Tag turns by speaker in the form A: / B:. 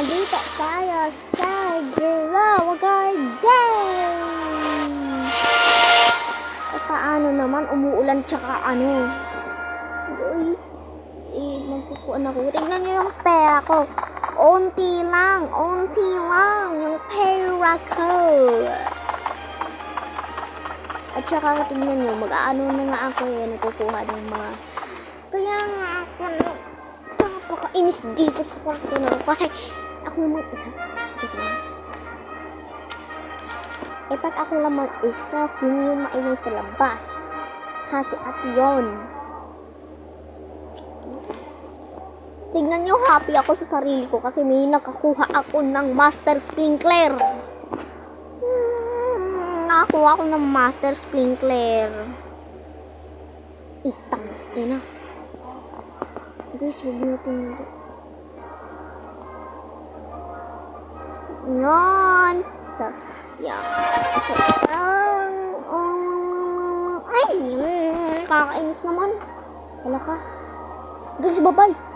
A: Nandito tayo sa Grow Garden. Paano naman umuulan tsaka ano? Guys, magpupuan ako. Tingnan niyo yung pera ko. Unti lang yung pera ko. At saka tingnan niyo, mag-aano na nga ako nagkukuha ng mga. Kaya nga ako napakainis dito sa kwarto na kasi ako naman isa. Pag ako lang mag-isa, sino yung maingay sa labas? Ha, si Ate yon. Tignan nyo, happy ako sa sarili ko kasi may nakakuha ako ng Master Sprinkler. Nakakuha ako ng Master Sprinkler. Itang, na. Guys, huwag natin. Yan. Yan. Ay, kakainis naman. Wala ka. Guys, bye-bye.